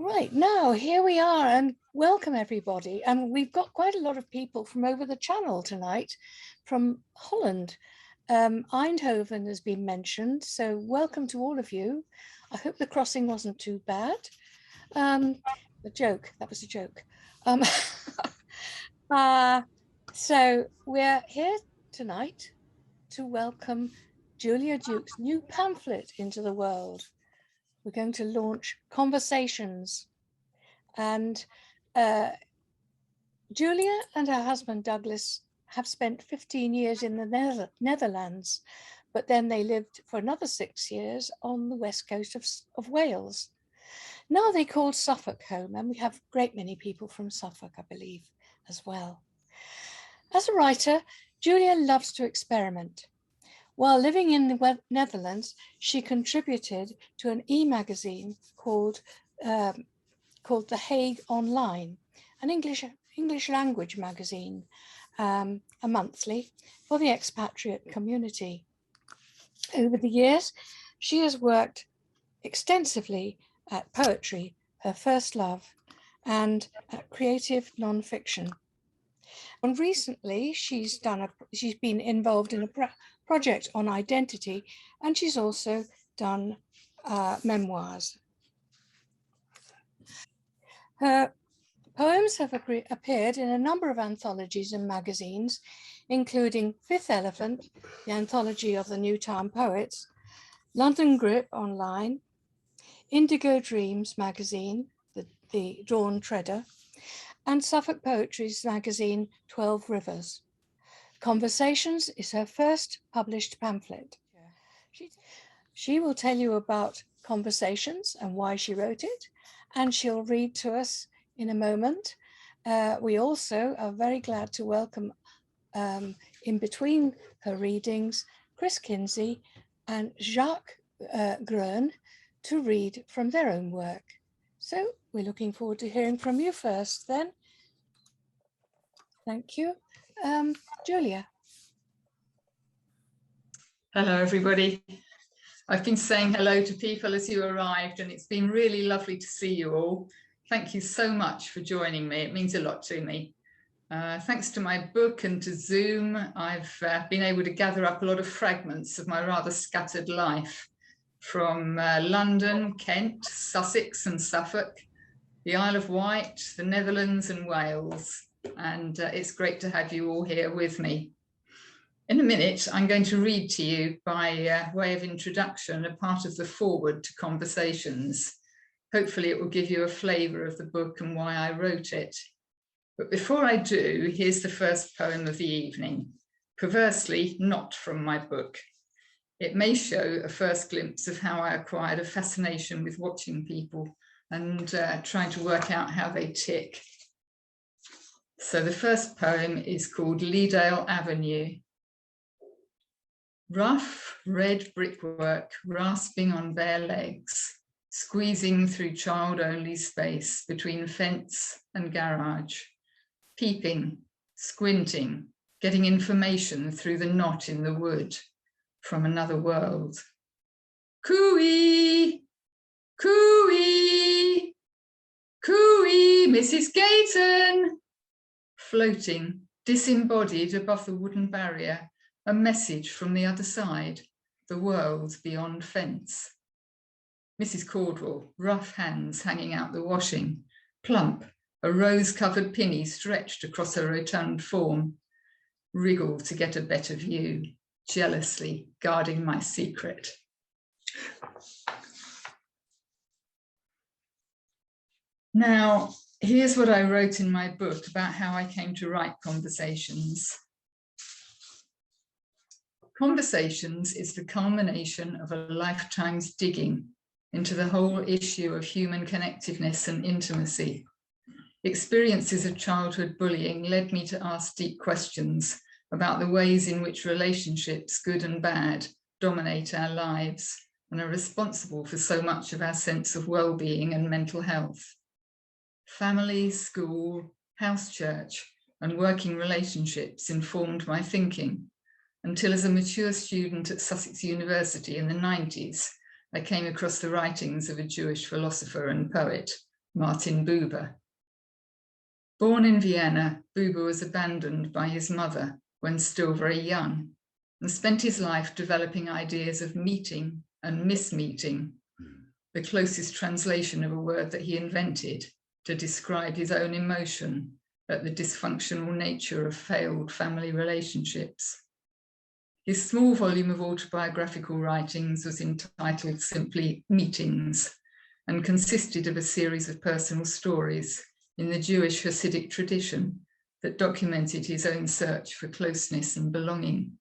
Right, now here we are, and welcome everybody. And we've got quite a lot of people from over the channel tonight, from Holland. Eindhoven has been mentioned, so welcome to all of you. I hope the crossing wasn't too bad. The joke, that was a joke. So we're here tonight to welcome Julia Duke's new pamphlet into the world. We're going to launch Conversations. And Julia and her husband Douglas have spent 15 years in the Netherlands, but then they lived for another 6 years on the west coast of Wales. Now they call Suffolk home, and we have a great many people from Suffolk, I believe, as well. As a writer, Julia loves to experiment. While living in the Netherlands, she contributed to an e-magazine called The Hague Online, an English language magazine, a monthly for the expatriate community. Over the years, she has worked extensively at poetry, her first love, and at creative nonfiction. And recently, she's been involved in a project on identity, and she's also done memoirs. Her poems have appeared in a number of anthologies and magazines, including Fifth Elephant, the anthology of the New Town Poets, London Grip Online, Indigo Dreams magazine, the Drawn Treader, and Suffolk Poetry's magazine, 12 Rivers. Conversations is her first published pamphlet. She will tell you about Conversations and why she wrote it, and she'll read to us in a moment. We also are very glad to welcome, in between her readings, Chris Kinsey and Jacques Groen to read from their own work. So we're looking forward to hearing from you first then. Thank you. Julia. Hello, everybody. I've been saying hello to people as you arrived, and it's been really lovely to see you all. Thank you so much for joining me. It means a lot to me. Thanks to my book and to Zoom, I've been able to gather up a lot of fragments of my rather scattered life from London, Kent, Sussex and Suffolk, the Isle of Wight, the Netherlands and Wales. And it's great to have you all here with me. In a minute, I'm going to read to you by way of introduction a part of the foreword to Conversations. Hopefully it will give you a flavour of the book and why I wrote it. But before I do, here's the first poem of the evening, perversely not from my book. It may show a first glimpse of how I acquired a fascination with watching people and trying to work out how they tick. So the first poem is called Leedale Avenue. Rough red brickwork rasping on bare legs, squeezing through child-only space between fence and garage, peeping, squinting, getting information through the knot in the wood from another world. Cooey, cooey, cooey, Mrs. Gayton! Floating, disembodied above the wooden barrier, a message from the other side, the world beyond fence. Mrs. Caudwell, rough hands hanging out the washing, plump, a rose-covered pinny stretched across her rotund form, wriggle to get a better view, jealously guarding my secret. Now, here's what I wrote in my book about how I came to write Conversations. Conversations is the culmination of a lifetime's digging into the whole issue of human connectiveness and intimacy. Experiences of childhood bullying led me to ask deep questions about the ways in which relationships, good and bad, dominate our lives and are responsible for so much of our sense of well-being and mental health. Family, school, house church, and working relationships informed my thinking, until as a mature student at Sussex University in the 90s, I came across the writings of a Jewish philosopher and poet, Martin Buber. Born in Vienna, Buber was abandoned by his mother when still very young and spent his life developing ideas of meeting and mismeeting, the closest translation of a word that he invented to describe his own emotion at the dysfunctional nature of failed family relationships. His small volume of autobiographical writings was entitled simply Meetings and consisted of a series of personal stories in the Jewish Hasidic tradition that documented his own search for closeness and belonging.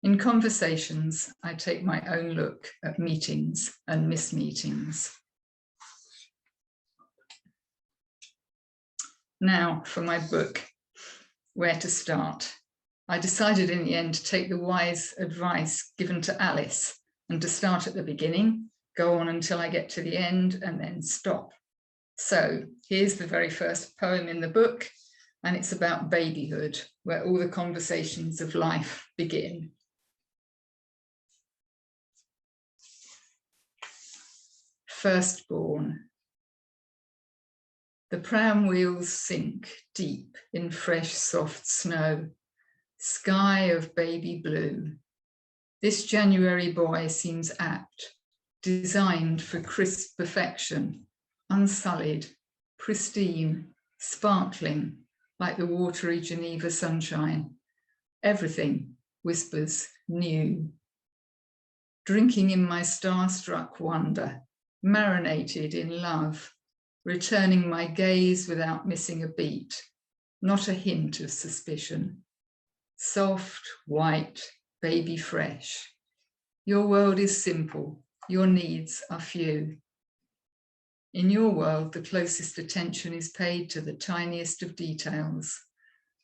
In Conversations, I take my own look at meetings and mismeetings. Now for my book, Where to Start. I decided in the end to take the wise advice given to Alice and to start at the beginning, go on until I get to the end, and then stop. So here's the very first poem in the book, and it's about babyhood, where all the conversations of life begin. Firstborn. The pram wheels sink deep in fresh, soft snow, sky of baby blue. This January boy seems apt, designed for crisp perfection, unsullied, pristine, sparkling, like the watery Geneva sunshine. Everything whispers new. Drinking in my star-struck wonder, marinated in love, returning my gaze without missing a beat, not a hint of suspicion. Soft, white, baby fresh. Your world is simple, your needs are few. In your world, the closest attention is paid to the tiniest of details,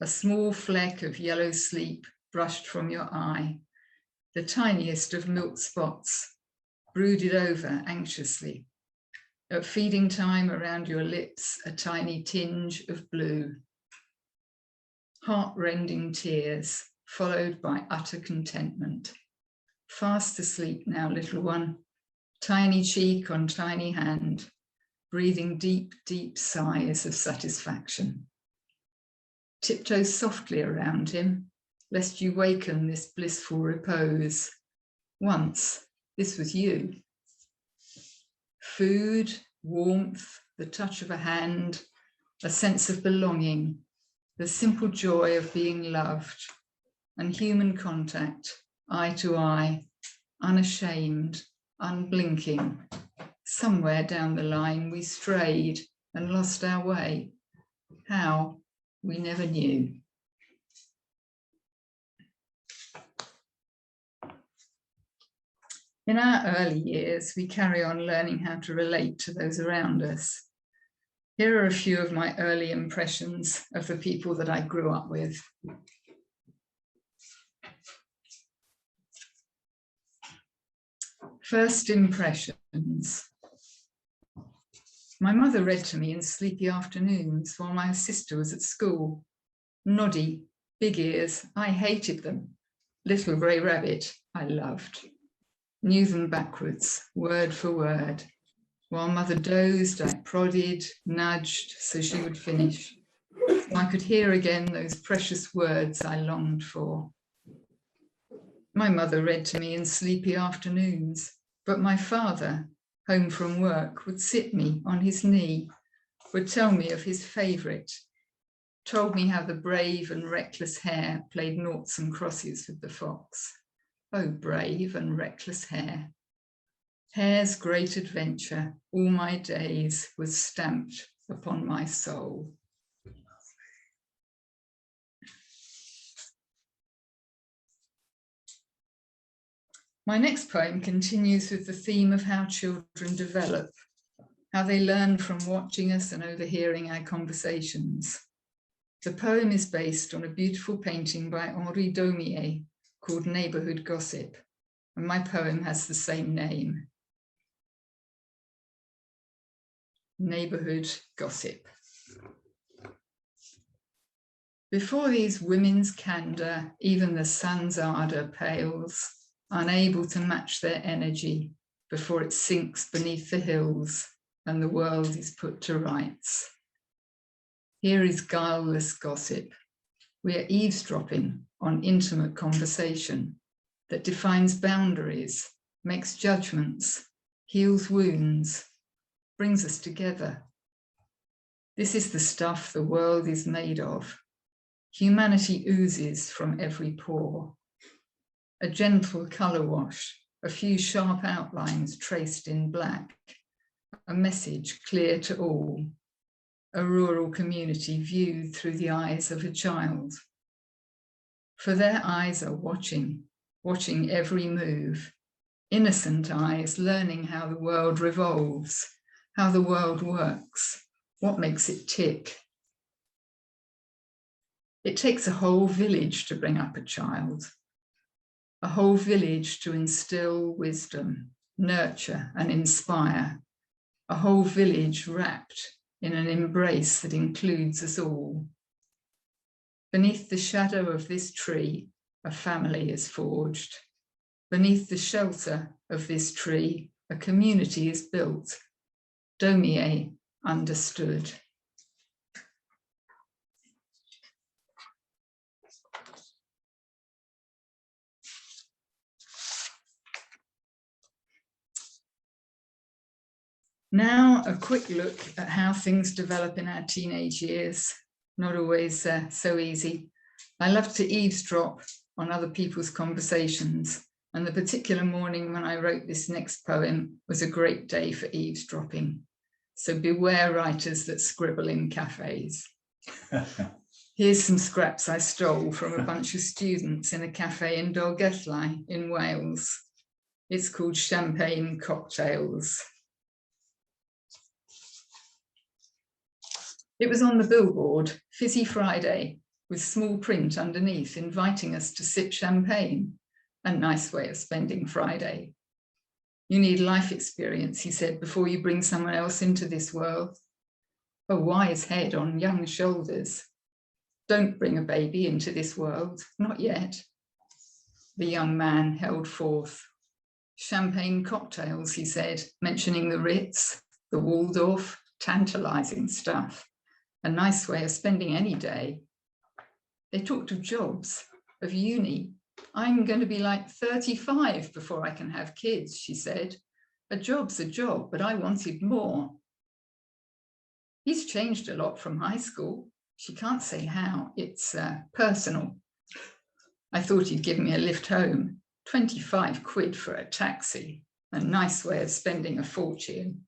a small fleck of yellow sleep brushed from your eye, the tiniest of milk spots, brooded over anxiously. At feeding time, around your lips, a tiny tinge of blue. Heart-rending tears, followed by utter contentment. Fast asleep now, little one, tiny cheek on tiny hand, breathing deep, deep sighs of satisfaction. Tiptoe softly around him, lest you waken this blissful repose. Once, this was you. Food, warmth, the touch of a hand, a sense of belonging, the simple joy of being loved, and human contact, eye to eye, unashamed, unblinking. Somewhere down the line we strayed and lost our way. How? We never knew. In our early years, we carry on learning how to relate to those around us. Here are a few of my early impressions of the people that I grew up with. First impressions. My mother read to me in sleepy afternoons while my sister was at school. Noddy, big ears, I hated them. Little grey rabbit, I loved. Knew them backwards, word for word. While mother dozed, I prodded, nudged, so she would finish. So I could hear again those precious words I longed for. My mother read to me in sleepy afternoons, but my father, home from work, would sit me on his knee, would tell me of his favourite, told me how the brave and reckless hare played noughts and crosses with the fox. Oh, brave and reckless hare. Hare's great adventure, all my days, was stamped upon my soul. My next poem continues with the theme of how children develop, how they learn from watching us and overhearing our conversations. The poem is based on a beautiful painting by Henri Daumier called Neighbourhood Gossip, and my poem has the same name. Neighbourhood Gossip. Before these women's candour, even the sun's ardour pales, unable to match their energy before it sinks beneath the hills, and the world is put to rights. Here is guileless gossip. We are eavesdropping on intimate conversation that defines boundaries, makes judgments, heals wounds, brings us together. This is the stuff the world is made of. Humanity oozes from every pore. A gentle colour wash, a few sharp outlines traced in black, a message clear to all, a rural community viewed through the eyes of a child. For their eyes are watching every move, innocent eyes learning how the world revolves, how the world works, what makes it tick. It takes a whole village to bring up a child, a whole village to instill wisdom, nurture and inspire, a whole village wrapped in an embrace that includes us all. Beneath the shadow of this tree, a family is forged. Beneath the shelter of this tree, a community is built. Daumier understood. Now, a quick look at how things develop in our teenage years. Not always so easy. I love to eavesdrop on other people's conversations, and the particular morning when I wrote this next poem was a great day for eavesdropping. So beware writers that scribble in cafes. Here's some scraps I stole from a bunch of students in a cafe in Dolgellau in Wales. It's called Champagne Cocktails. It was on the billboard, Fizzy Friday, with small print underneath inviting us to sip champagne. A nice way of spending Friday. You need life experience, he said, before you bring someone else into this world. A wise head on young shoulders. Don't bring a baby into this world, not yet. The young man held forth. Champagne cocktails, he said, mentioning the Ritz, the Waldorf, tantalizing stuff. A nice way of spending any day. They talked of jobs, of uni. I'm going to be like 35 before I can have kids, she said. A job's a job, but I wanted more. He's changed a lot from high school. She can't say how, it's personal. I thought he'd give me a lift home, 25 quid for a taxi, a nice way of spending a fortune.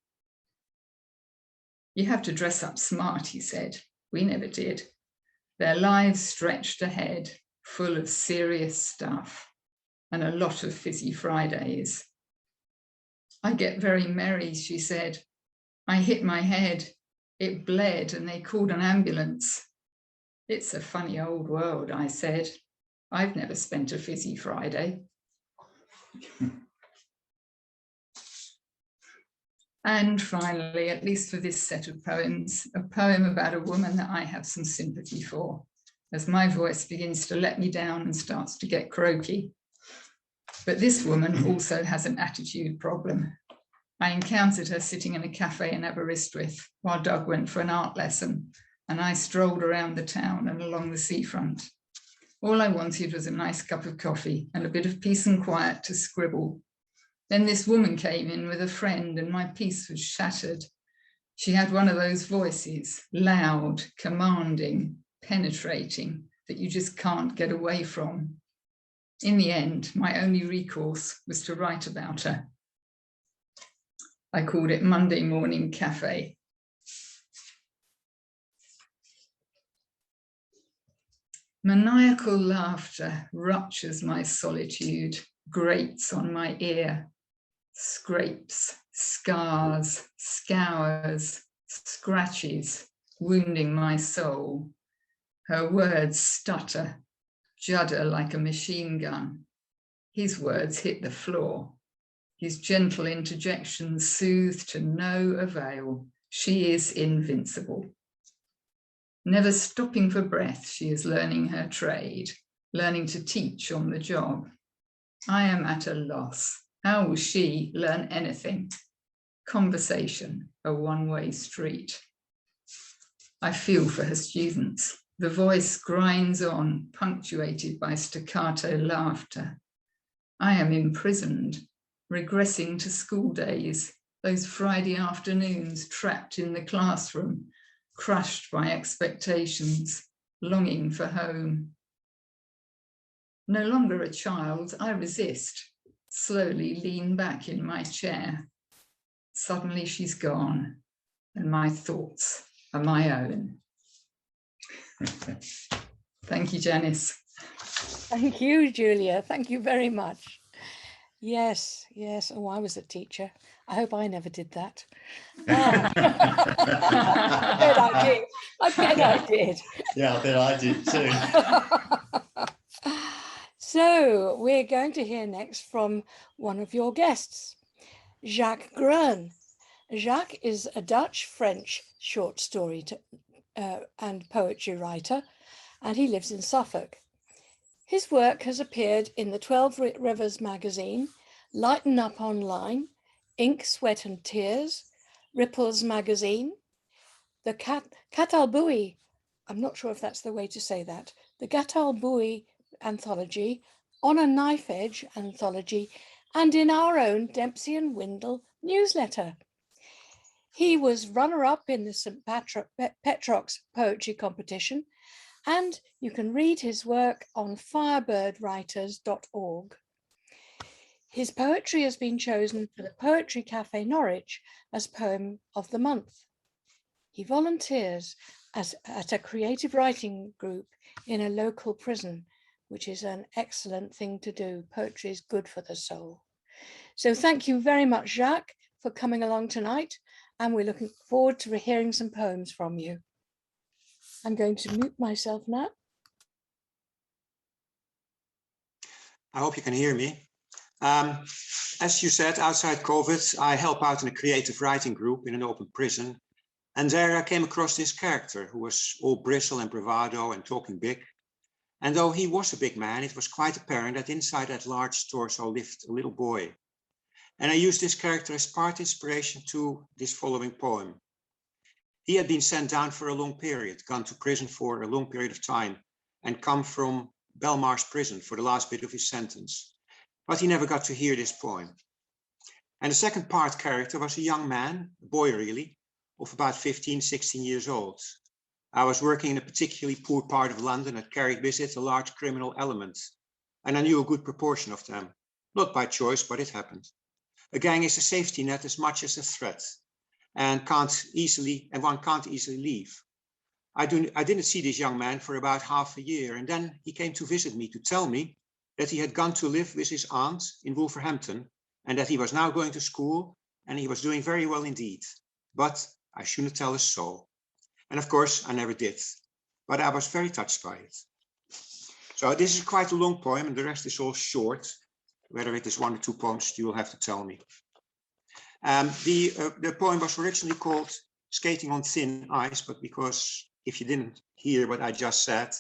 You have to dress up smart, he said. We never did. Their lives stretched ahead, full of serious stuff and a lot of fizzy Fridays. I get very merry, she said. I hit my head. It bled and they called an ambulance. It's a funny old world, I said. I've never spent a fizzy Friday. And finally, at least for this set of poems, a poem about a woman that I have some sympathy for, as my voice begins to let me down and starts to get croaky. But this woman also has an attitude problem. I encountered her sitting in a cafe in Aberystwyth while Doug went for an art lesson, and I strolled around the town and along the seafront. All I wanted was a nice cup of coffee and a bit of peace and quiet to scribble. Then this woman came in with a friend and my peace was shattered. She had one of those voices, loud, commanding, penetrating, that you just can't get away from. In the end, my only recourse was to write about her. I called it Monday Morning Cafe. Maniacal laughter ruptures my solitude, grates on my ear, scrapes, scars, scours, scratches, wounding my soul. Her words stutter, judder like a machine gun. His words hit the floor. His gentle interjections soothe to no avail. She is invincible. Never stopping for breath, she is learning her trade, learning to teach on the job. I am at a loss. How will she learn anything? conversation a one-way street. I feel for her students. The voice grinds on, punctuated by staccato laughter. I am imprisoned, regressing to school days, those Friday afternoons trapped in the classroom, crushed by expectations, longing for home. No longer a child, I resist, slowly lean back in my chair. Suddenly she's gone, and my thoughts are my own. Thank you, Janice. Thank you, Julia. Thank you very much. Yes, yes. Oh, I was a teacher. I hope I never did that. I bet I did. I bet I did. Yeah, I bet I did too. So we're going to hear next from one of your guests, Jacques Groen. Jacques is a Dutch-French short story and poetry writer, and he lives in Suffolk. His work has appeared in the 12 Rivers magazine, Lighten Up Online, Ink, Sweat and Tears, Ripples magazine, the Catalbui, I'm not sure if that's the way to say that, the Catalbui anthology, On a Knife Edge anthology, and in our own Dempsey and Windle newsletter. He was runner-up in the St. Petrock's poetry competition, and you can read his work on firebirdwriters.org. His poetry has been chosen for the Poetry Cafe Norwich as Poem of the Month. He volunteers at a creative writing group in a local prison, which is an excellent thing to do. Poetry is good for the soul. So thank you very much, Jacques, for coming along tonight, and we're looking forward to hearing some poems from you. I'm going to mute myself now. I hope you can hear me. As you said, outside COVID, I help out in a creative writing group in an open prison. And there I came across this character who was all bristle and bravado and talking big. And though he was a big man, it was quite apparent that inside that large torso lived a little boy. And I used this character as part inspiration to this following poem. He had been sent down for a long period, gone to prison for a long period of time, and come from Belmarsh prison for the last bit of his sentence. But he never got to hear this poem. And the second part character was a young man, a boy really, of about 15, 16 years old. I was working in a particularly poor part of London that carried with it a large criminal element, and I knew a good proportion of them. Not by choice, but it happened. A gang is a safety net as much as a threat, and one can't easily leave. I didn't see this young man for about half a year, and then he came to visit me to tell me that he had gone to live with his aunt in Wolverhampton, and that he was now going to school, and he was doing very well indeed. But I shouldn't tell a soul. And of course, I never did, but I was very touched by it. So this is quite a long poem, and the rest is all short. Whether it is 1 or 2 poems, you will have to tell me. The poem was originally called Skating on Thin Ice, but because if you didn't hear what I just said,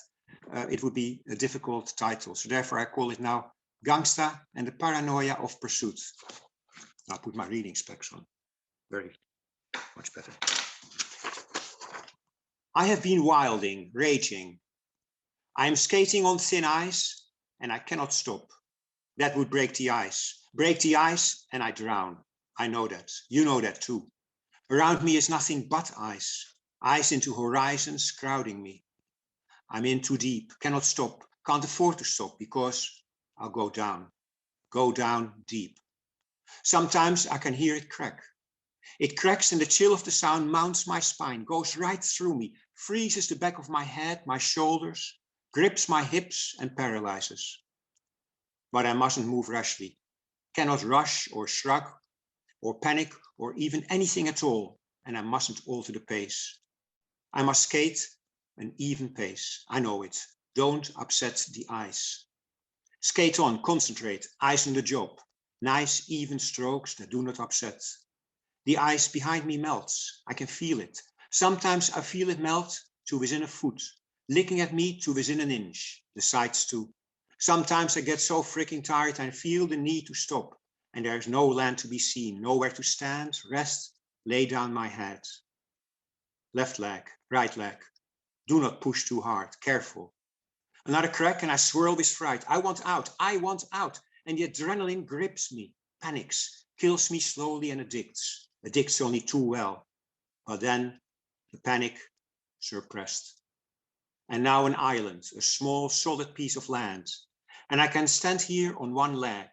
it would be a difficult title. So therefore I call it now Gangsta and the Paranoia of Pursuit. I'll put my reading specs on. Very much better. I have been wilding, raging. I am skating on thin ice and I cannot stop. That would break the ice. Break the ice and I drown. I know that. You know that too. Around me is nothing but ice. Ice into horizons crowding me. I'm in too deep, cannot stop, can't afford to stop because I'll go down deep. Sometimes I can hear it crack. It cracks and the chill of the sound mounts my spine, goes right through me, freezes the back of my head, my shoulders, grips my hips and paralyzes. But I mustn't move rashly, cannot rush or shrug or panic or even anything at all, and I mustn't alter the pace. I must skate an even pace, I know it, don't upset the ice. Skate on, concentrate, eyes on the job, nice even strokes that do not upset. The ice behind me melts, I can feel it. Sometimes I feel it melt to within a foot, licking at me to within an inch, the sides too. Sometimes I get so freaking tired I feel the need to stop, and there is no land to be seen, nowhere to stand, rest, lay down my head. Left leg, right leg, do not push too hard, careful. Another crack and I swirl with fright. I want out, and the adrenaline grips me, panics, kills me slowly and addicts only too well. But then the panic suppressed. And now an island, a small solid piece of land, and I can stand here on one leg,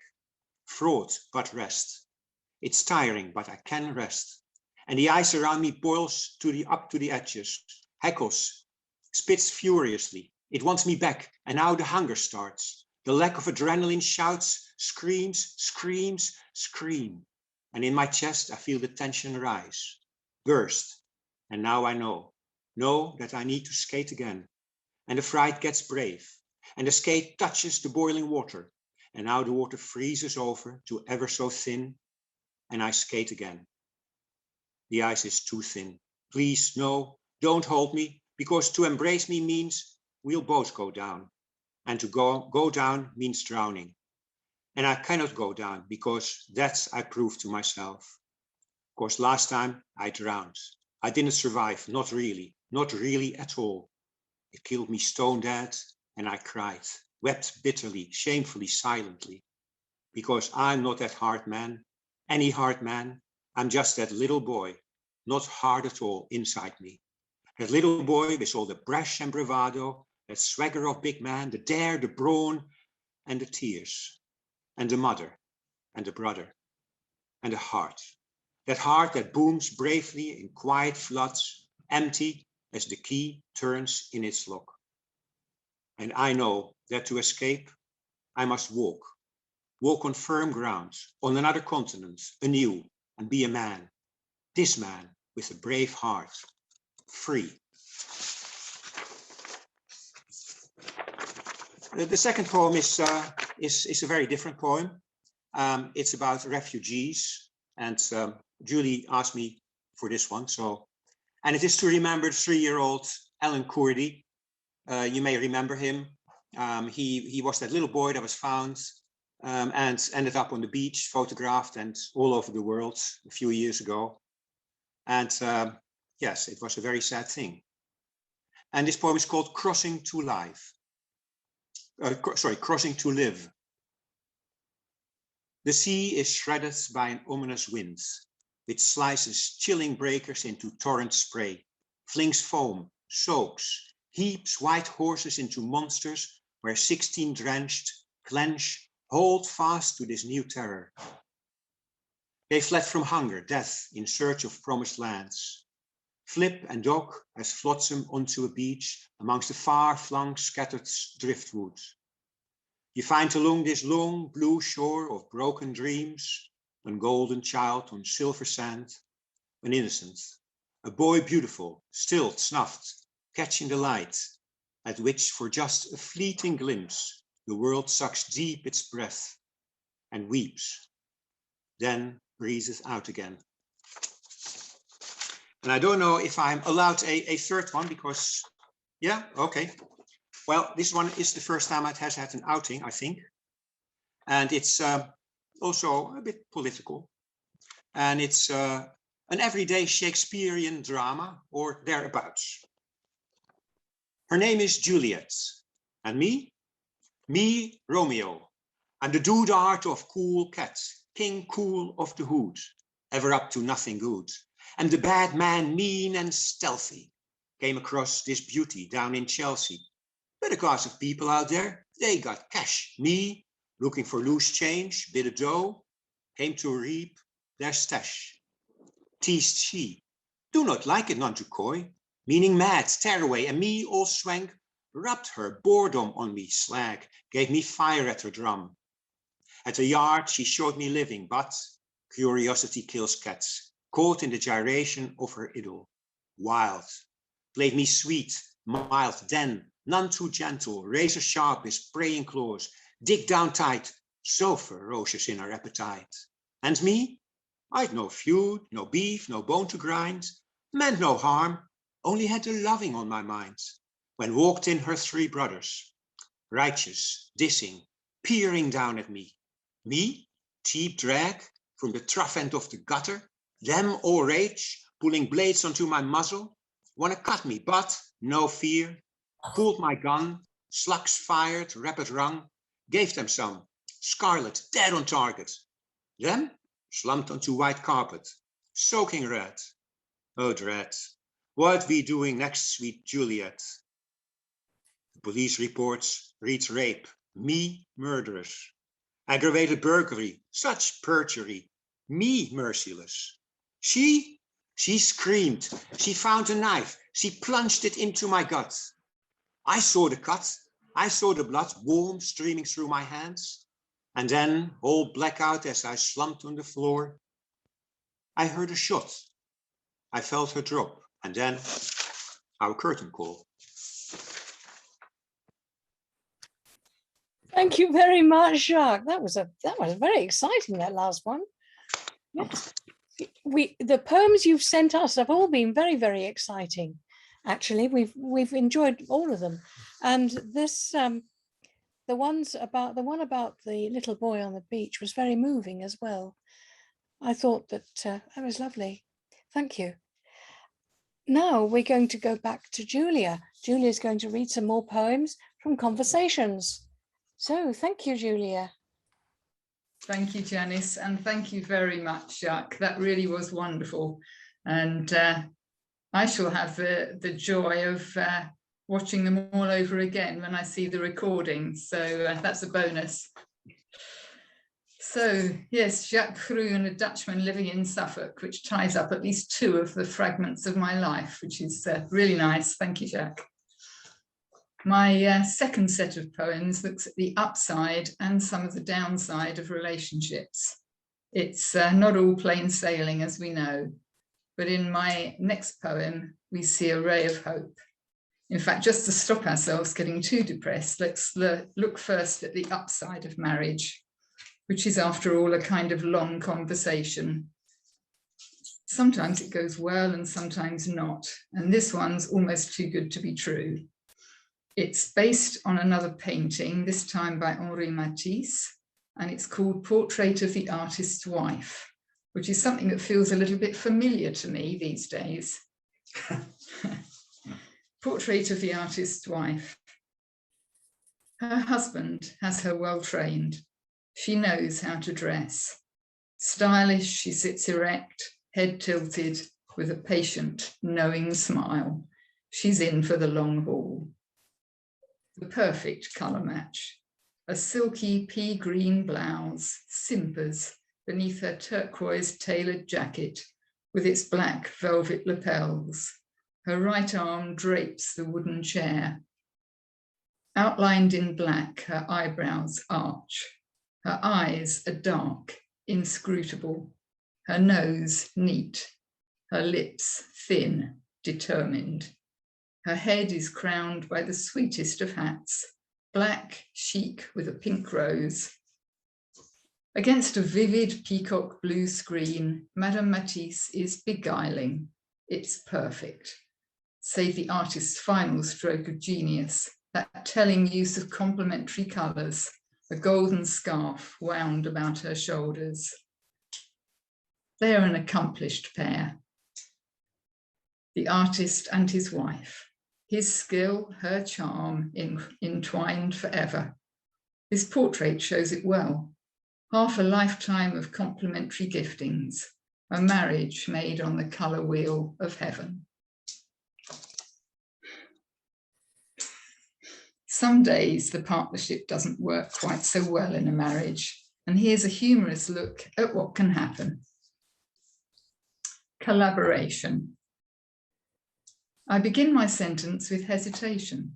fraught but rest. It's tiring, but I can rest. And the ice around me boils up to the edges, heckles, spits furiously. It wants me back, and now the hunger starts. The lack of adrenaline shouts, screams, scream. And in my chest, I feel the tension rise, burst. And now I know that I need to skate again. And the fright gets brave, and the skate touches the boiling water. And now the water freezes over to ever so thin, and I skate again. The ice is too thin. Please, no, don't hold me, because to embrace me means we'll both go down. And to go down means drowning. And I cannot go down, because that's I proved to myself. Of course, last time I drowned. I didn't survive, not really at all. It killed me stone dead, and I cried, wept bitterly, shamefully, silently. Because I'm not that hard man, any hard man. I'm just that little boy, not hard at all inside me. That little boy with all the brash and bravado, that swagger of big man, the dare, the brawn, and the tears, and the mother, and the brother, and the heart. That heart that booms bravely in quiet floods, empty as the key turns in its lock. And I know that to escape, I must walk on firm ground, on another continent, anew, and be a man. This man with a brave heart, free. The second poem is a very different poem. It's about refugees, and Julie asked me for this one. And it is to remember the 3-year-old Alan Kurdi. You may remember him. He was that little boy that was found and ended up on the beach, photographed and all over the world a few years ago. And yes, it was a very sad thing. And this poem is called Crossing to Life. Crossing to Live. The sea is shredded by an ominous wind, which slices chilling breakers into torrent spray, flings foam, soaks, heaps white horses into monsters where 16 drenched, clench, hold fast to this new terror. They fled from hunger, death, in search of promised lands. Flip and dock as flotsam onto a beach amongst the far-flung scattered driftwood. You find along this long blue shore of broken dreams, a golden child on silver sand, an innocent, a boy beautiful, stilled, snuffed, catching the light, at which for just a fleeting glimpse, the world sucks deep its breath and weeps, then breathes out again. And I don't know if I'm allowed a third one because, yeah, okay. Well, this one is the first time it has had an outing, I think. And it's also a bit political. And it's an everyday Shakespearean drama or thereabouts. Her name is Juliet. And me, Romeo. I'm the doodart of cool cats, king cool of the hood, ever up to nothing good. And the bad man, mean and stealthy, came across this beauty down in Chelsea. But a class of people out there, they got cash. Me, looking for loose change, bit of dough, came to reap their stash. Teased she, do not like it none too coy, meaning mad, tear away, and me all swank, rubbed her boredom on me, slag, gave me fire at her drum. At a yard she showed me living, but curiosity kills cats, caught in the gyration of her idol. Wild, played me sweet, mild, then none too gentle, razor sharp with praying claws, dig down tight, so ferocious in her appetite. And me, I'd no feud, no beef, no bone to grind, meant no harm, only had the loving on my mind. When walked in her 3 brothers, righteous, dissing, peering down at me. Me, deep drag from the trough end of the gutter. Them all rage, pulling blades onto my muzzle. Wanna cut me, but no fear. Pulled my gun, slugs fired, rapid rung. Gave them some, scarlet, dead on target. Them slumped onto white carpet, soaking red. Oh, dread, what we doing next, sweet Juliet? The police reports reads rape, me murderous. Aggravated burglary, such perjury, me merciless. She screamed, she found a knife, she plunged it into my gut. I saw the cut, I saw the blood warm streaming through my hands. And then, all blackout as I slumped on the floor, I heard a shot. I felt her drop, and then our curtain call. Thank you very much, Jacques. That was very exciting, that last one. Yes. The poems you've sent us have all been very, very exciting. Actually, we've enjoyed all of them. And this the one about the little boy on the beach was very moving as well. I thought that that was lovely. Thank you. Now we're going to go back to Julia. Julia's going to read some more poems from Conversations. So thank you, Julia. Thank you, Janice, and thank you very much, Jacques. That really was wonderful. And I shall have the joy of watching them all over again when I see the recording. So that's a bonus. So yes, Jacques Groen, a Dutchman living in Suffolk, which ties up at least two of the fragments of my life, which is really nice. Thank you, Jacques. My second set of poems looks at the upside and some of the downside of relationships. It's not all plain sailing, as we know, but in my next poem, we see a ray of hope. In fact, just to stop ourselves getting too depressed, let's look first at the upside of marriage, which is, after all, a kind of long conversation. Sometimes it goes well and sometimes not, and this one's almost too good to be true. It's based on another painting, this time by Henri Matisse, and it's called Portrait of the Artist's Wife, which is something that feels a little bit familiar to me these days. Portrait of the Artist's Wife. Her husband has her well trained. She knows how to dress. Stylish, she sits erect, head tilted, with a patient, knowing smile. She's in for the long haul. The perfect colour match. A silky pea green blouse simpers beneath her turquoise tailored jacket with its black velvet lapels. Her right arm drapes the wooden chair. Outlined in black, her eyebrows arch. Her eyes are dark, inscrutable. Her nose neat. Her lips thin, determined. Her head is crowned by the sweetest of hats, black, chic with a pink rose. Against a vivid peacock blue screen, Madame Matisse is beguiling. It's perfect. Save the artist's final stroke of genius, that telling use of complementary colours, a golden scarf wound about her shoulders. They are an accomplished pair. The artist and his wife. His skill, her charm, entwined forever. His portrait shows it well. Half a lifetime of complementary giftings, a marriage made on the colour wheel of heaven. Some days the partnership doesn't work quite so well in a marriage, and here's a humorous look at what can happen. Collaboration. I begin my sentence with hesitation.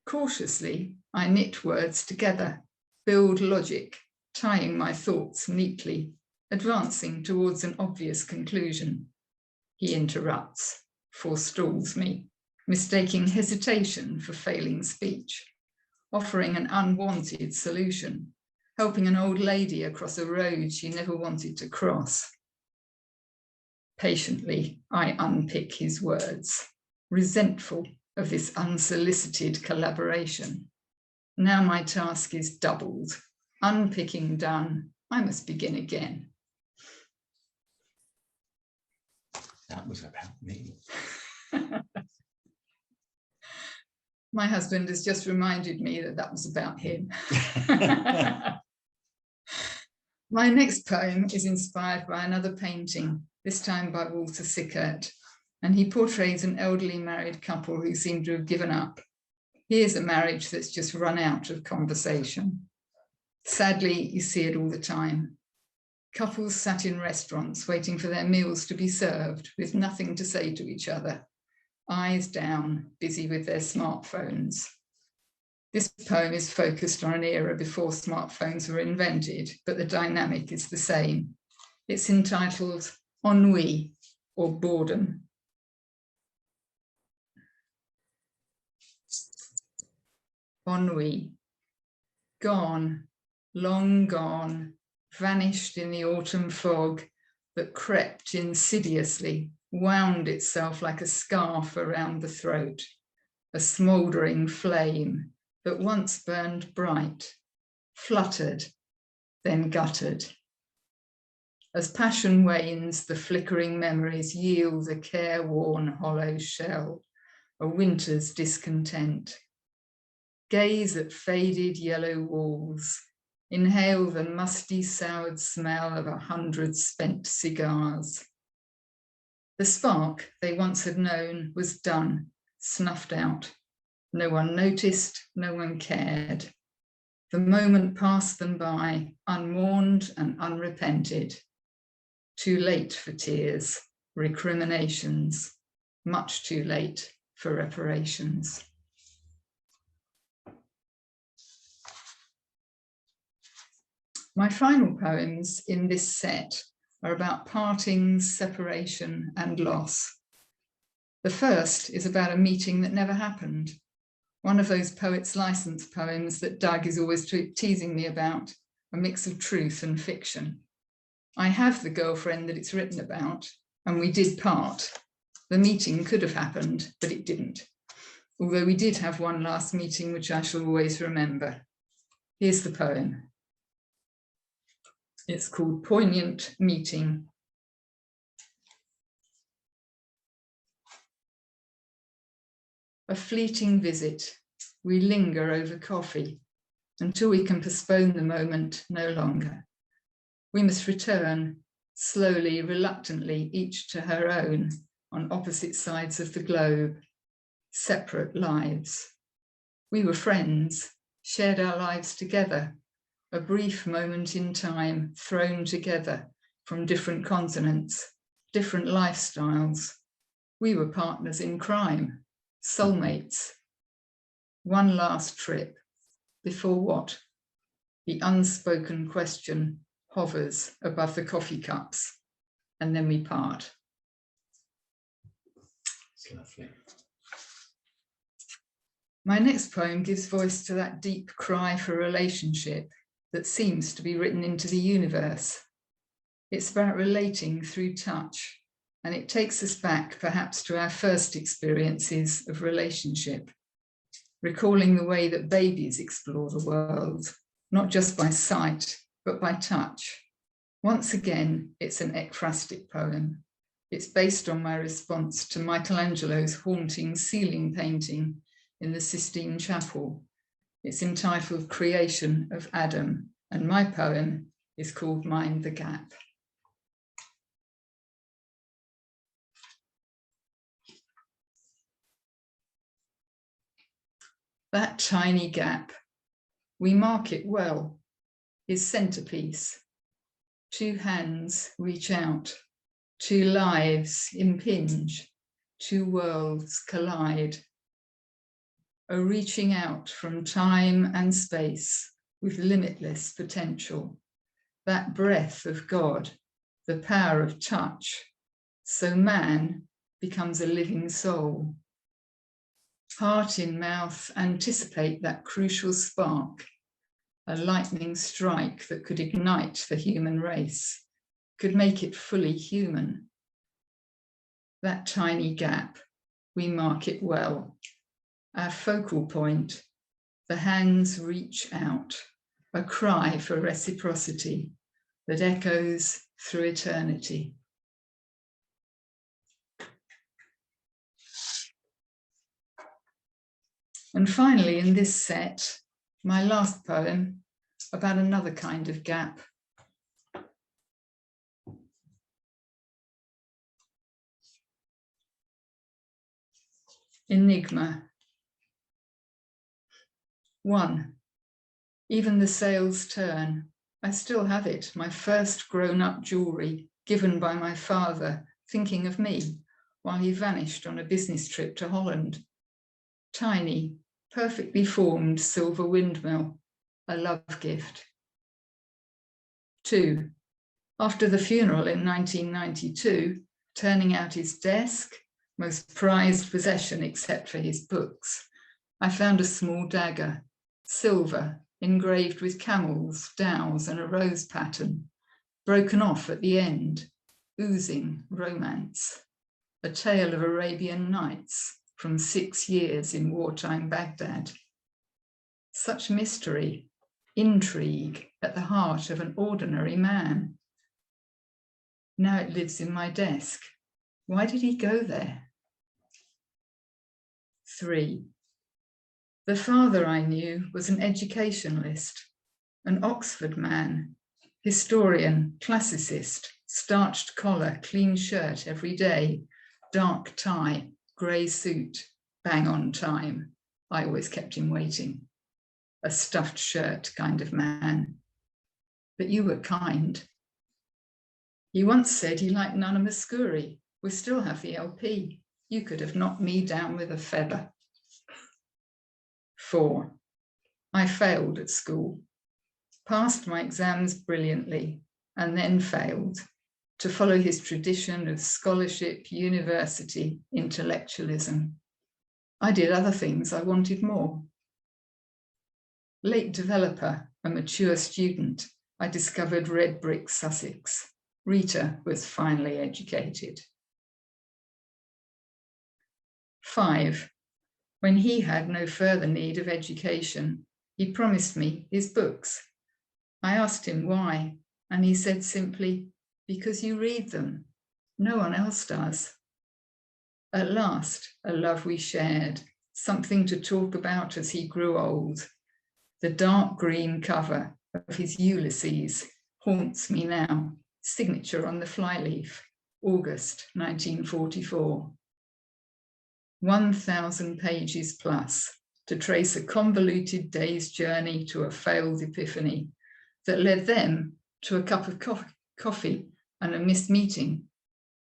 Cautiously, I knit words together, build logic, tying my thoughts neatly, advancing towards an obvious conclusion. He interrupts, forestalls me, mistaking hesitation for failing speech, offering an unwanted solution, helping an old lady across a road she never wanted to cross. Patiently, I unpick his words, resentful of this unsolicited collaboration. Now my task is doubled, unpicking done, I must begin again. That was about me. My husband has just reminded me that that was about him. My next poem is inspired by another painting, this time by Walter Sickert, and he portrays an elderly married couple who seem to have given up. Here's a marriage that's just run out of conversation. Sadly, you see it all the time. Couples sat in restaurants waiting for their meals to be served with nothing to say to each other, eyes down, busy with their smartphones. This poem is focused on an era before smartphones were invented, but the dynamic is the same. It's entitled Ennui, or Boredom. Ennui, gone, long gone, vanished in the autumn fog that crept insidiously, wound itself like a scarf around the throat, a smouldering flame that once burned bright, fluttered, then guttered. As passion wanes, the flickering memories yield a careworn hollow shell, a winter's discontent. Gaze at faded yellow walls, inhale the musty soured smell of 100 spent cigars. The spark they once had known was done, snuffed out. No one noticed, no one cared. The moment passed them by, unmourned and unrepented. Too late for tears, recriminations, much too late for reparations. My final poems in this set are about partings, separation, and loss. The first is about a meeting that never happened. One of those poet's license poems that Doug is always teasing me about, a mix of truth and fiction. I have the girlfriend that it's written about, and we did part. The meeting could have happened, but it didn't. Although we did have one last meeting, which I shall always remember. Here's the poem. It's called Poignant Meeting. A fleeting visit. We linger over coffee until we can postpone the moment no longer. We must return, slowly, reluctantly, each to her own, on opposite sides of the globe, separate lives. We were friends, shared our lives together, a brief moment in time thrown together from different continents, different lifestyles. We were partners in crime, soulmates. One last trip, before what? The unspoken question hovers above the coffee cups, and then we part. It's lovely. My next poem gives voice to that deep cry for relationship that seems to be written into the universe. It's about relating through touch, and it takes us back perhaps to our first experiences of relationship, recalling the way that babies explore the world, not just by sight, but by touch. Once again, it's an ekphrastic poem. It's based on my response to Michelangelo's haunting ceiling painting in the Sistine Chapel. It's entitled Creation of Adam, and my poem is called Mind the Gap. That tiny gap, we mark it well, is centerpiece. Two hands reach out, two lives impinge, two worlds collide. A reaching out from time and space with limitless potential. That breath of God, the power of touch, so man becomes a living soul. Heart in mouth anticipate that crucial spark, a lightning strike that could ignite the human race, could make it fully human. That tiny gap, we mark it well. Our focal point, the hands reach out, a cry for reciprocity, that echoes through eternity. And finally, in this set, my last poem about another kind of gap. Enigma. 1. Even the sails turn. I still have it, my first grown-up jewellery given by my father, thinking of me, while he vanished on a business trip to Holland. Tiny, perfectly formed silver windmill, a love gift. 2. After the funeral in 1992, turning out his desk, most prized possession except for his books, I found a small dagger, silver, engraved with camels, dows, and a rose pattern, broken off at the end, oozing romance. A tale of Arabian Nights from 6 years in wartime Baghdad. Such mystery, intrigue at the heart of an ordinary man. Now it lives in my desk. Why did he go there? 3. The father I knew was an educationalist, an Oxford man, historian, classicist, starched collar, clean shirt every day, dark tie, grey suit, bang on time. I always kept him waiting. A stuffed shirt kind of man. But you were kind. He once said he liked Nana Muscuri. We still have the LP. You could have knocked me down with a feather. 4. I failed at school, passed my exams brilliantly, and then failed to follow his tradition of scholarship, university, intellectualism. I did other things I wanted more. Late developer, a mature student, I discovered red brick Sussex. Rita was finally educated. 5. When he had no further need of education, he promised me his books. I asked him why, and he said simply, because you read them. No one else does. At last, a love we shared, something to talk about as he grew old. The dark green cover of his Ulysses haunts me now, signature on the flyleaf, August 1944. 1,000 pages plus to trace a convoluted day's journey to a failed epiphany that led them to a cup of coffee and a missed meeting,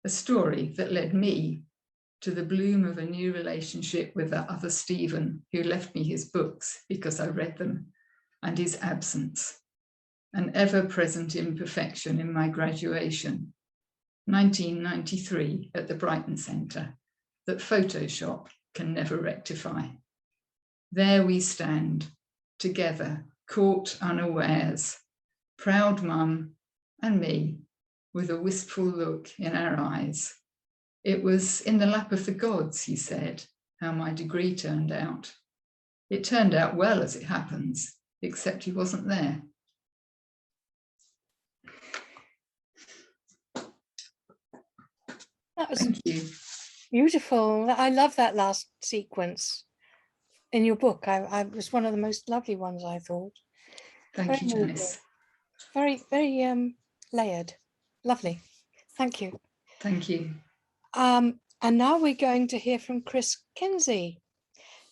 a story that led me to the bloom of a new relationship with that other Stephen who left me his books because I read them, and his absence, an ever-present imperfection in my graduation, 1993 at the Brighton Centre, that Photoshop can never rectify. There we stand, together, caught unawares, proud mum and me, with a wistful look in our eyes. It was in the lap of the gods, he said, how my degree turned out. It turned out well, as it happens, except he wasn't there. That was Thank you. beautiful. I love that last sequence in your book. It was one of the most lovely ones, I thought. Thank you, Janice. Very, very layered. Lovely. Thank you. Thank you. And now we're going to hear from Chris Kinsey.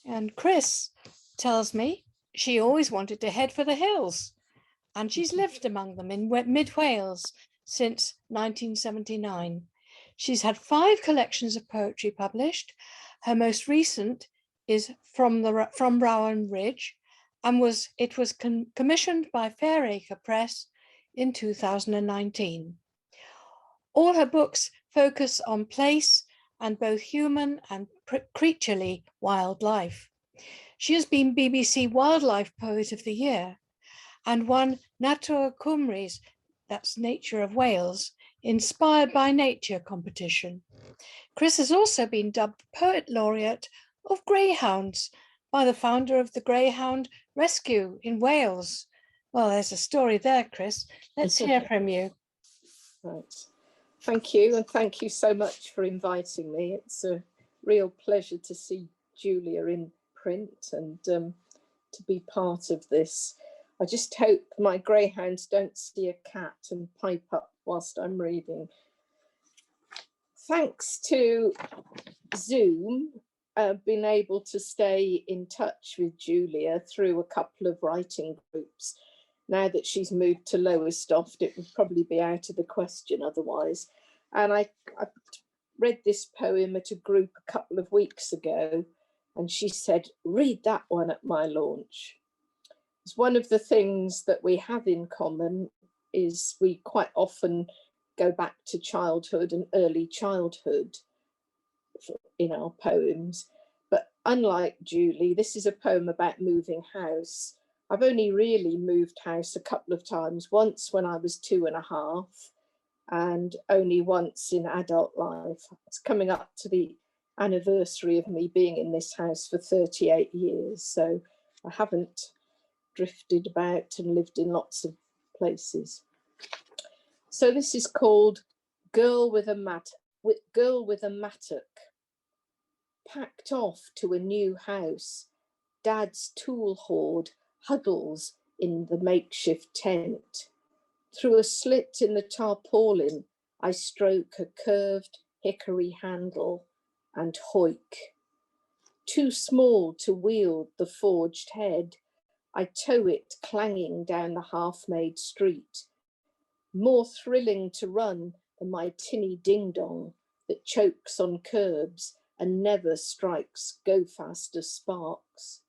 And Chris tells me she always wanted to head for the hills, and she's lived among them in mid-Wales since 1979. She's had 5 collections of poetry published. Her most recent is From Rowan Ridge, and was commissioned by Fairacre Press in 2019. All her books focus on place and both human and creaturely wildlife. She has been BBC Wildlife Poet of the Year and won Natur Cymru's, that's Nature of Wales, Inspired by Nature competition. Chris has also been dubbed Poet Laureate of Greyhounds by the founder of the Greyhound Rescue in Wales, Well, there's a story there, Chris. Let's hear from you. Right. Thank you, and thank you so much for inviting me. It's a real pleasure to see Julia in print and to be part of this. I just hope my greyhounds don't see a cat and pipe up whilst I'm reading. Thanks to Zoom, I've been able to stay in touch with Julia through a couple of writing groups. Now that she's moved to Lowestoft, it would probably be out of the question otherwise. And I read this poem at a group a couple of weeks ago, and she said, read that one at my launch. It's one of the things that we have in common is we quite often go back to childhood and early childhood in our poems. But unlike Julie, this is a poem about moving house. I've only really moved house a couple of times, once when I was 2.5 and only once in adult life. It's coming up to the anniversary of me being in this house for 38 years. So I haven't drifted about and lived in lots of places. So this is called Girl with a Mattock. Packed off to a new house, Dad's tool hoard huddles in the makeshift tent. Through a slit in the tarpaulin, I stroke a curved hickory handle and hoik. Too small to wield the forged head, I tow it clanging down the half-made street. More thrilling to run than my tinny ding-dong that chokes on curbs and never strikes go-faster sparks.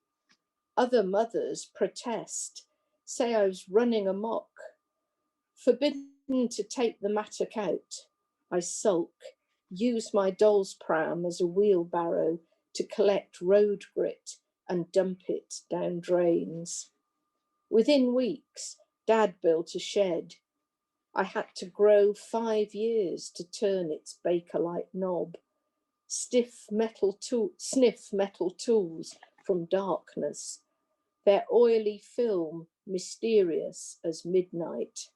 Other mothers protest, say I was running amok. Forbidden to take the mattock out, I sulk, use my doll's pram as a wheelbarrow to collect road grit and dump it down drains. Within weeks, Dad built a shed. I had to grow 5 years to turn its Bakelite knob. Sniff metal tools from darkness, their oily film mysterious as midnight.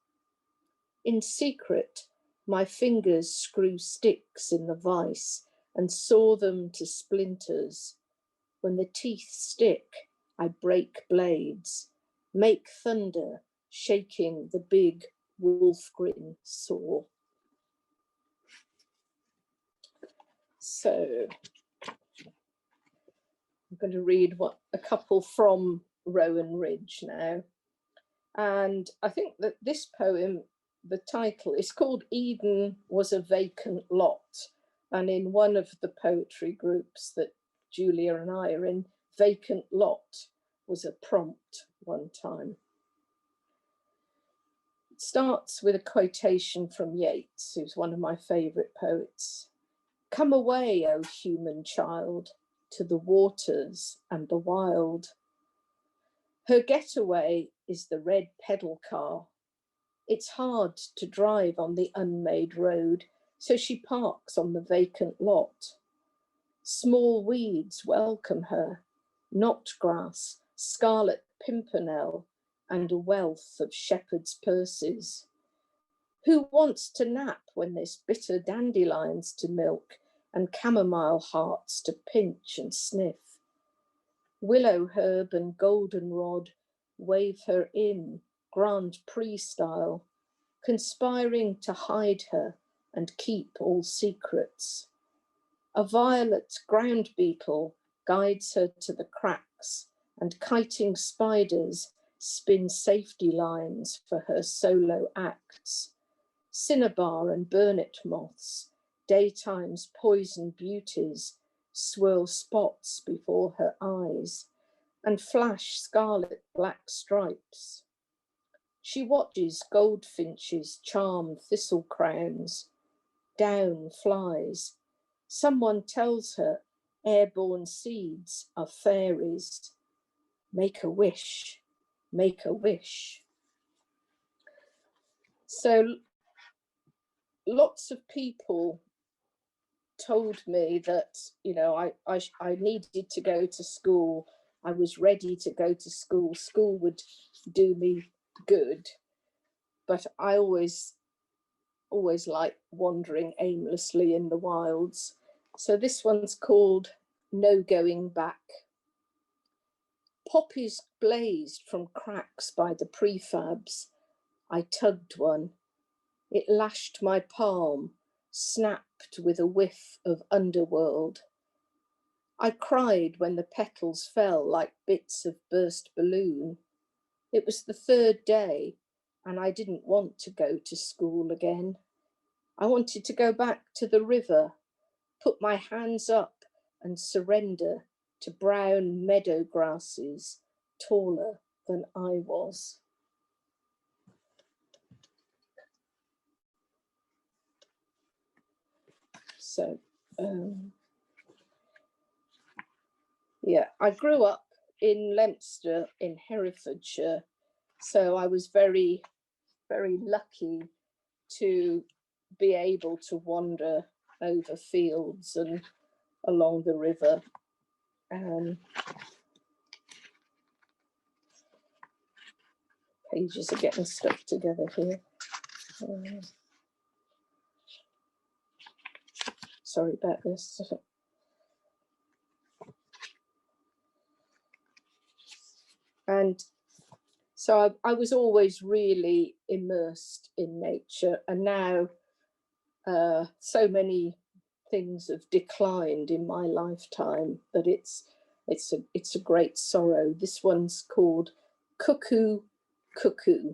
In secret, my fingers screw sticks in the vise and saw them to splinters. When the teeth stick, I break blades, make thunder, shaking the big wolf-grin saw. So I'm going to read a couple from Rowan Ridge now. And I think that this poem, the title is called Eden Was a Vacant Lot. And in one of the poetry groups that Julia and I are in, vacant lot was a prompt one time. It starts with a quotation from Yeats, who's one of my favourite poets. Come away, O human child, to the waters and the wild. Her getaway is the red pedal car. It's hard to drive on the unmade road, so she parks on the vacant lot. Small weeds welcome her, knotgrass, scarlet pimpernel, and a wealth of shepherd's purses. Who wants to nap when there's bitter dandelions to milk and chamomile hearts to pinch and sniff? Willow herb and goldenrod wave her in, Grand Prix style, conspiring to hide her and keep all secrets. A violet ground beetle guides her to the cracks, and kiting spiders spin safety lines for her solo acts. Cinnabar and burnet moths, daytime's poison beauties, swirl spots before her eyes and flash scarlet black stripes. She watches goldfinches charm thistle crowns. Down flies. Someone tells her airborne seeds are fairies. Make a wish, make a wish. So lots of people told me that, you know, I needed to go to school. I was ready to go to school. School would do me good, but I always like wandering aimlessly in the wilds. So this one's called No Going Back. Poppies blazed from cracks by the prefabs. I tugged one. It lashed my palm, snapped with a whiff of underworld. I cried when the petals fell like bits of burst balloon. It was the third day, and I didn't want to go to school again. I wanted to go back to the river, put my hands up and surrender to brown meadow grasses taller than I was. So, yeah, I grew up in Leominster in Herefordshire, so I was very, very lucky to be able to wander over fields and along the river. Pages are getting stuck together here. Sorry about this. And so I was always really immersed in nature, and now so many things have declined in my lifetime that it's a great sorrow. This one's called Cuckoo, Cuckoo.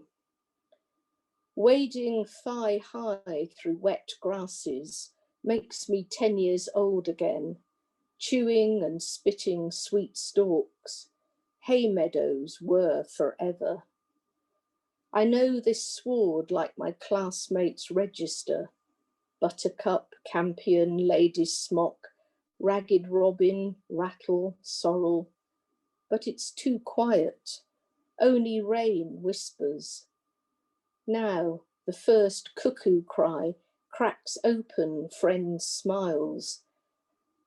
Wading thigh high through wet grasses makes me 10 years old again, chewing and spitting sweet stalks. Hay meadows were forever. I know this sward like my classmates' register. Buttercup, campion, lady's smock, ragged robin, rattle, sorrel. But it's too quiet. Only rain whispers. Now the first cuckoo cry cracks open friends' smiles.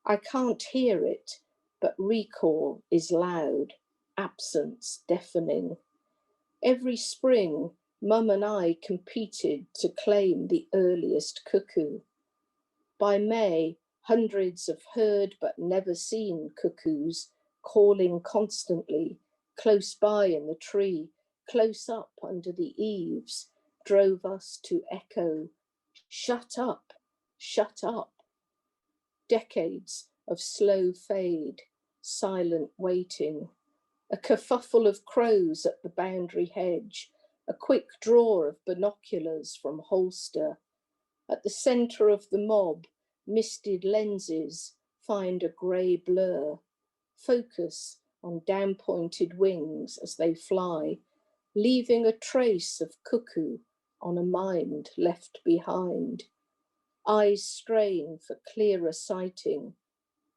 I can't hear it, but recall is loud, absence deafening. Every spring, Mum and I competed to claim the earliest cuckoo. By May, hundreds of heard but never seen cuckoos calling constantly, close by in the tree, close up under the eaves, drove us to echo, shut up, shut up. Decades of slow fade, silent waiting, a kerfuffle of crows at the boundary hedge, a quick draw of binoculars from holster. At the centre of the mob, misted lenses find a grey blur, focus on down-pointed wings as they fly, leaving a trace of cuckoo on a mind left behind. Eyes strain for clearer sighting,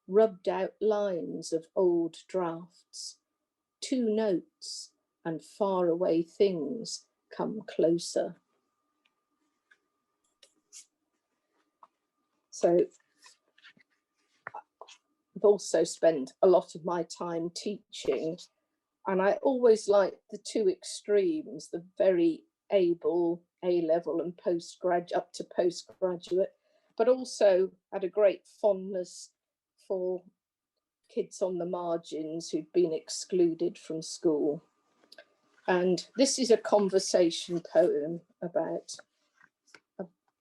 rubbed out lines of old drafts. Two notes and faraway things come closer. So I've also spent a lot of my time teaching, and I always liked the two extremes, the very able A-level and up to postgraduate, but also had a great fondness for kids on the margins who'd been excluded from school. And this is a conversation poem about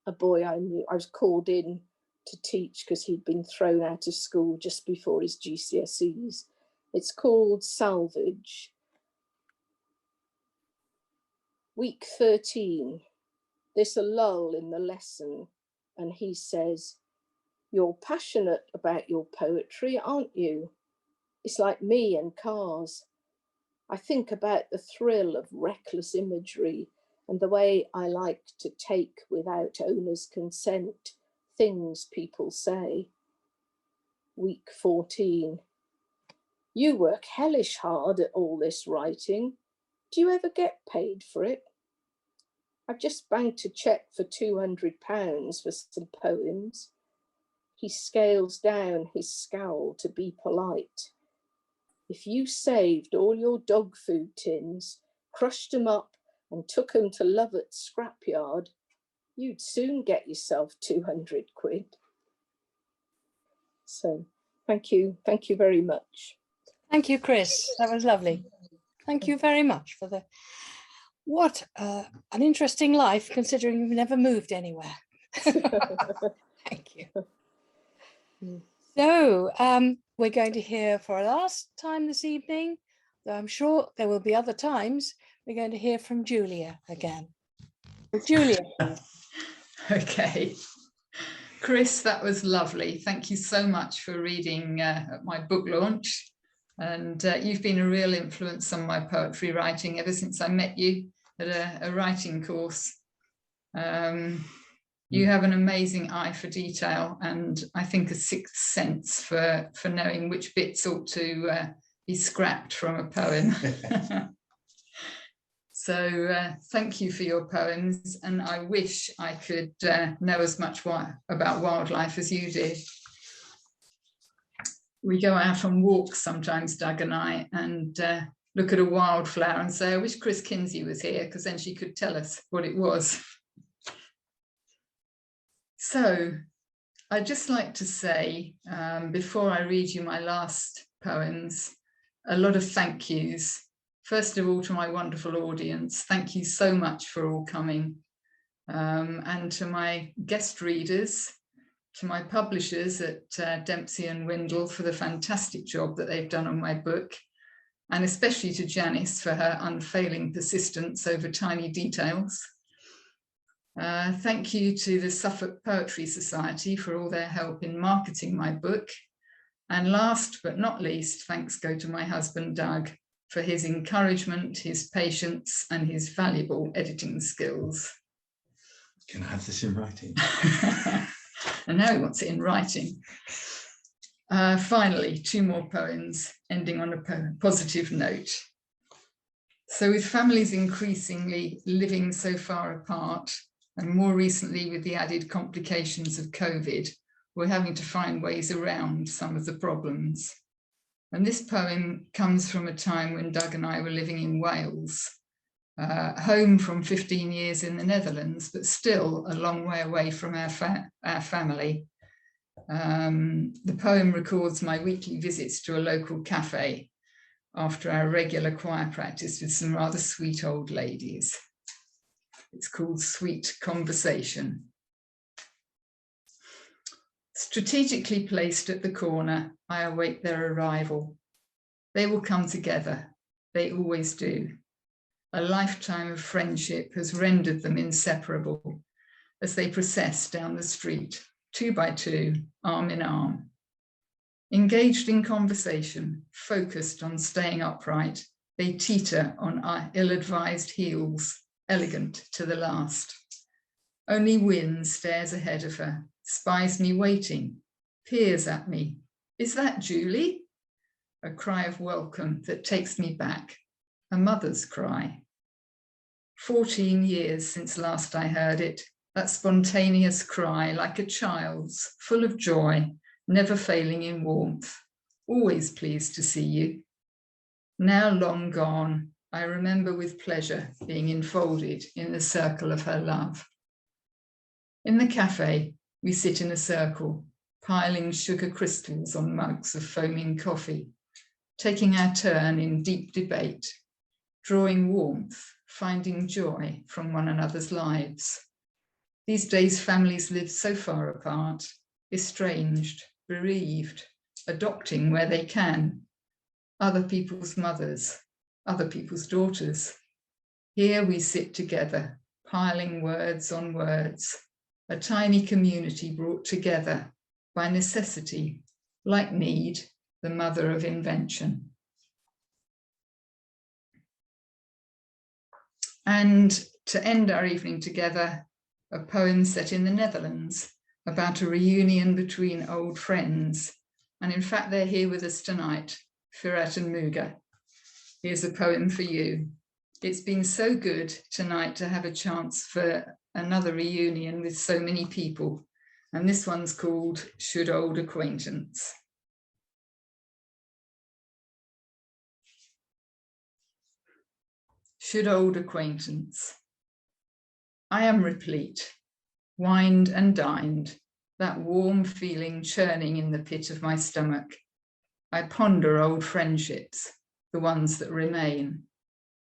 a boy I knew. I was called in to teach because he'd been thrown out of school just before his GCSEs. It's called Salvage. Week 13, there's a lull in the lesson, and he says, "You're passionate about your poetry, aren't you? It's like me and cars. I think about the thrill of reckless imagery and the way I like to take without owner's consent things people say." Week 14. You work hellish hard at all this writing. Do you ever get paid for it? I've just banked a cheque for £200 for some poems. He scales down his scowl to be polite. If you saved all your dog food tins, crushed them up and took 'em to Lovat's scrapyard, you'd soon get yourself 200 quid. So thank you very much. Thank you, Chris. That was lovely. Thank you very much for the, what an interesting life, considering you've never moved anywhere. Thank you. So we're going to hear for a last time this evening, though I'm sure there will be other times, we're going to hear from Julia again. Julia. Okay. Chris, that was lovely. Thank you so much for reading at my book launch. And you've been a real influence on my poetry writing ever since I met you at a writing course. You have an amazing eye for detail, and I think a sixth sense for knowing which bits ought to be scrapped from a poem. So thank you for your poems, and I wish I could know as much about wildlife as you did. We go out on walks sometimes, Doug and I, and look at a wildflower and say, I wish Chris Kinsey was here, because then she could tell us what it was. So I'd just like to say, before I read you my last poems, a lot of thank yous. First of all, to my wonderful audience, thank you so much for all coming. And to my guest readers, to my publishers at Dempsey and Windle for the fantastic job that they've done on my book, and especially to Janice for her unfailing persistence over tiny details. Thank you to the Suffolk Poetry Society for all their help in marketing my book. And last but not least, thanks go to my husband, Doug, for his encouragement, his patience, and his valuable editing skills. Can I have this in writing? And now he wants it in writing. Finally, two more poems ending on a positive note. So with families increasingly living so far apart, and more recently with the added complications of COVID, we're having to find ways around some of the problems. And this poem comes from a time when Doug and I were living in Wales, home from 15 years in the Netherlands, but still a long way away from our family. The poem records my weekly visits to a local cafe after our regular choir practice with some rather sweet old ladies. It's called Sweet Conversation. Strategically placed at the corner, I await their arrival. They will come together. They always do. A lifetime of friendship has rendered them inseparable as they process down the street, 2 by 2, arm in arm. Engaged in conversation, focused on staying upright, they teeter on ill-advised heels, elegant to the last. Only Wynne stares ahead of her, spies me waiting, peers at me. Is that Julie? A cry of welcome that takes me back, a mother's cry. 14 years since last I heard it, that spontaneous cry like a child's, full of joy, never failing in warmth, always pleased to see you. Now long gone, I remember with pleasure being enfolded in the circle of her love. In the cafe, we sit in a circle, piling sugar crystals on mugs of foaming coffee, taking our turn in deep debate, drawing warmth, finding joy from one another's lives. These days, families live so far apart, estranged, bereaved, adopting where they can, other people's mothers, other people's daughters. Here we sit together, piling words on words, a tiny community brought together by necessity, like need, the mother of invention. And to end our evening together, a poem set in the Netherlands about a reunion between old friends. And in fact, they're here with us tonight, Firat and Muga. Here's a poem for you. It's been so good tonight to have a chance for another reunion with so many people. And this one's called Should Old Acquaintance. should old acquaintance. I am replete, wined and dined, that warm feeling churning in the pit of my stomach. I ponder old friendships, the ones that remain.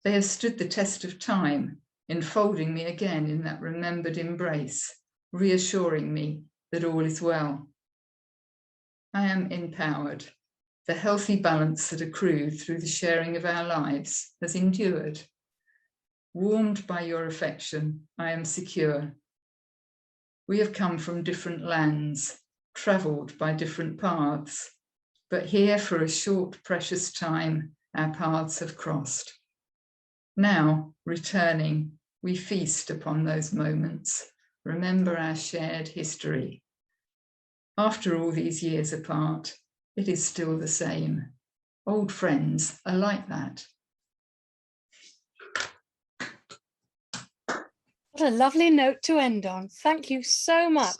They have stood the test of time, enfolding me again in that remembered embrace, reassuring me that all is well. I am empowered. The healthy balance that accrued through the sharing of our lives has endured. Warmed by your affection, I am secure. We have come from different lands, travelled by different paths, but here for a short, precious time, our paths have crossed. Now, returning, we feast upon those moments, remember our shared history. After all these years apart, it is still the same. Old friends are like that. What a lovely note to end on. Thank you so much.